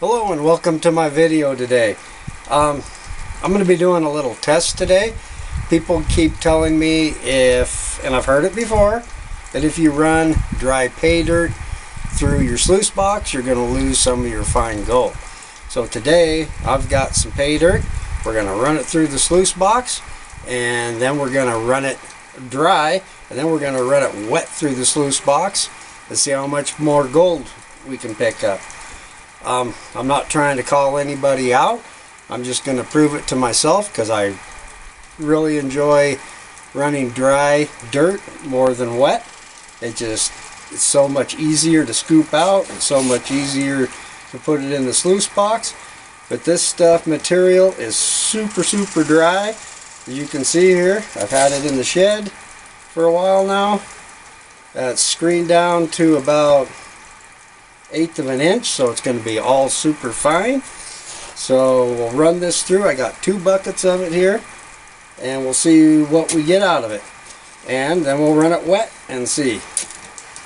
Hello and welcome to my video today. I'm going to be doing a little test today. People keep telling me and I've heard it before, that if you run dry pay dirt through your sluice box, you're going to lose some of your fine gold. So today I've got some pay dirt. We're going to run it through the sluice box, and then we're going to run it dry, and then we're going to run it wet through the sluice box and see how much more gold we can pick up. I'm not trying to call anybody out. I'm just going to prove it to myself because I really enjoy running dry dirt more than wet. It's so much easier to scoop out and so much easier to put it in the sluice box. But this material is super dry. As you can see here, I've had it in the shed for a while now. It's screened down to about 1/8 of an inch, so it's going to be all super fine. So we'll run this through. I got 2 buckets of it here, and we'll see what we get out of it, and then we'll run it wet and see.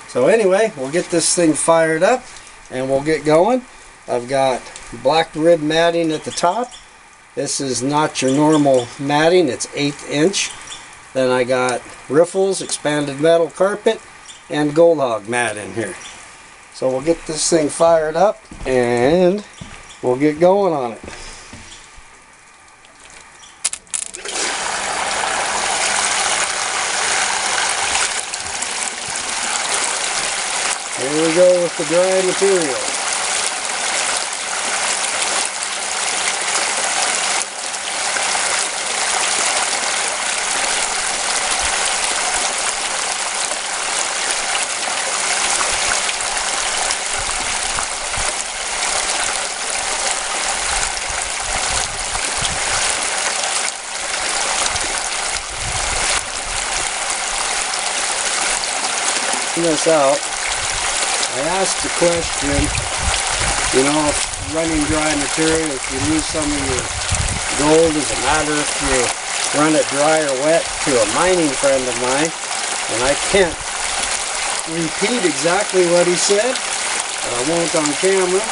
So anyway, we'll get this thing fired up and we'll get going. I've got black rib matting at the top. This is not your normal matting, it's 1/8 inch. Then I got riffles, expanded metal carpet, and gold hog mat in here. So we'll get this thing fired up and we'll get going on it. Here we go with the dry material. This out, I asked the question, you know, if running dry material, if you lose some of your gold, does it matter if you run it dry or wet, to a mining friend of mine, and I can't repeat exactly what he said, but I won't on camera.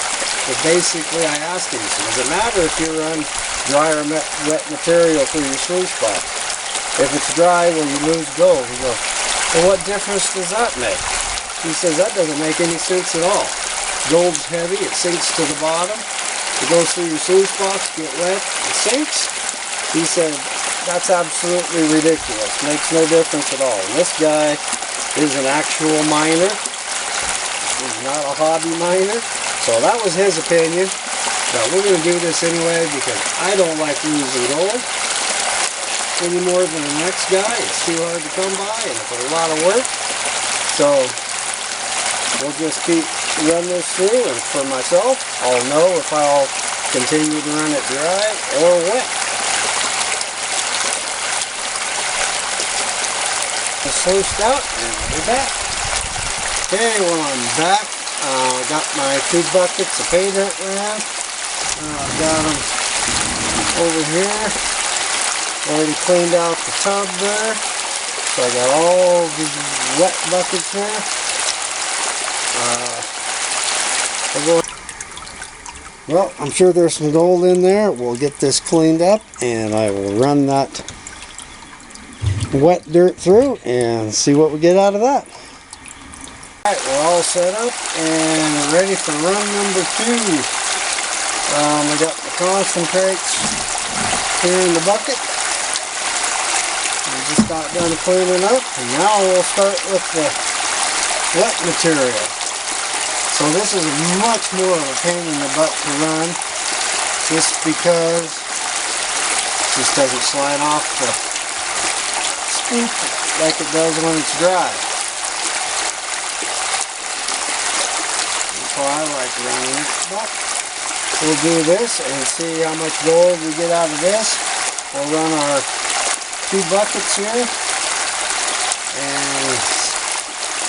But basically I asked him, does it matter if you run dry or wet material through your sluice box? If it's dry, will you lose gold? He goes, well, what difference does that make? He says that doesn't make any sense at all. Gold's heavy, it sinks to the bottom. It goes through your sluice box, get wet, it sinks. He said that's absolutely ridiculous. Makes no difference at all. And this guy is an actual miner. He's not a hobby miner. So that was his opinion. But we're going to do this anyway because I don't like losing gold any more than the next guy. It's too hard to come by and it's a lot of work. So we'll just keep running this through, and for myself, I'll know if I'll continue to run it dry or wet. It's sluiced out and we'll be back. Okay, well I'm back. I got my 2 buckets of pay dirt ran. I've got them over here. Already cleaned out the tub there. So I got all these wet buckets here. Well, I'm sure there's some gold in there. We'll get this cleaned up and I will run that wet dirt through and see what we get out of that. Alright, we're all set up and ready for run number 2. I got the concentrates here in the bucket. We just got done cleaning up, and now we'll start with the wet material. So this is much more of a pain in the butt to run, just because it just doesn't slide off the scoop like it does when it's dry. That's why I like running it. But we'll do this and see how much gold we get out of this. We'll run our 2 buckets here and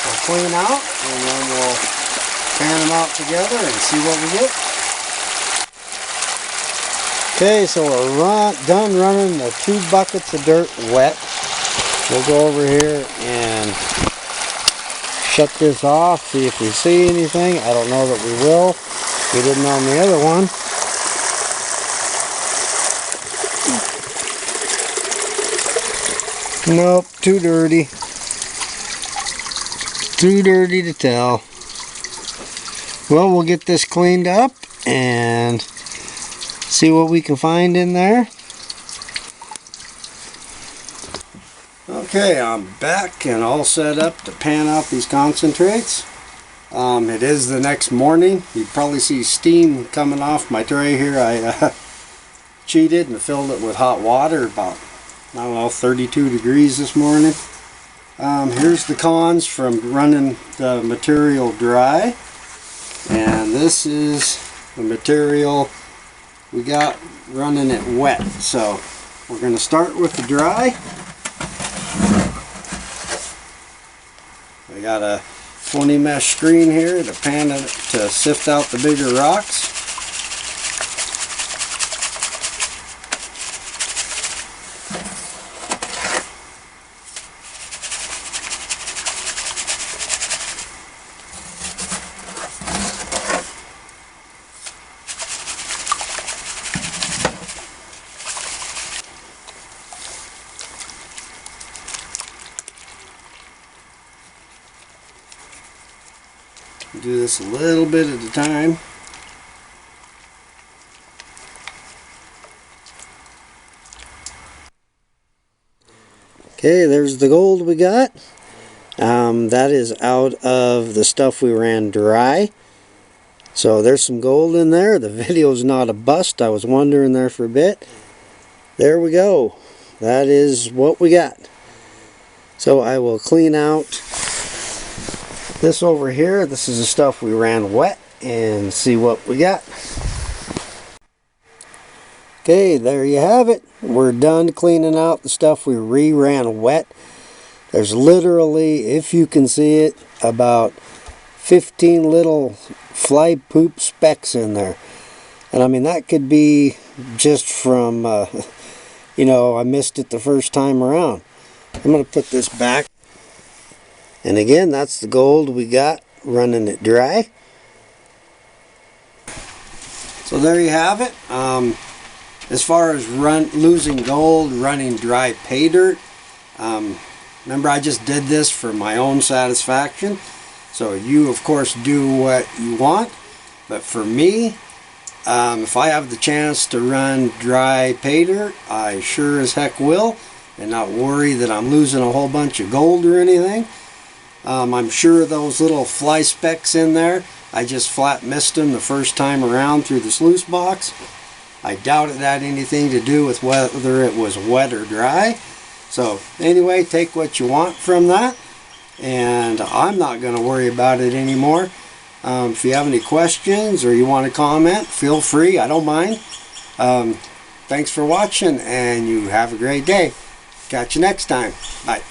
we'll clean out, and then we'll pan them out together and see what we get. Okay, so we're done running the 2 buckets of dirt wet. We'll go over here and shut this off, see if we see anything. I don't know that we will. We didn't on the other one. Nope, too dirty. Too dirty to tell. Well, we'll get this cleaned up and see what we can find in there. Okay, I'm back and all set up to pan out these concentrates. It is the next morning. You probably see steam coming off my tray here. I cheated and filled it with hot water, about, I don't know, 32 degrees this morning. Here's the cons from running the material dry. And this is the material we got running it wet. So we're going to start with the dry. I got a 20 mesh screen here to pan it to sift out the bigger rocks. Do this a little bit at a time. Okay, there's the gold we got. That is out of the stuff we ran dry. So there's some gold in there. The video's not a bust. I was wondering there for a bit. There we go. That is what we got. So I will clean out this over here. This is the stuff we ran wet and see what we got. Okay, there you have it. We're done cleaning out the stuff we re-ran wet. There's literally, if you can see it, about 15 little fly poop specks in there. And I mean, that could be just from, you know, I missed it the first time around. I'm going to put this back. And again, that's the gold we got running it dry. So there you have it. As far as losing gold running dry pay dirt, remember I just did this for my own satisfaction. So you of course do what you want. But for me, if I have the chance to run dry pay dirt, I sure as heck will. And not worry that I'm losing a whole bunch of gold or anything. I'm sure those little fly specks in there, I just flat missed them the first time around through the sluice box. I doubt it had anything to do with whether it was wet or dry. So anyway, take what you want from that. And I'm not going to worry about it anymore. If you have any questions or you want to comment, feel free. I don't mind. Thanks for watching and you have a great day. Catch you next time. Bye.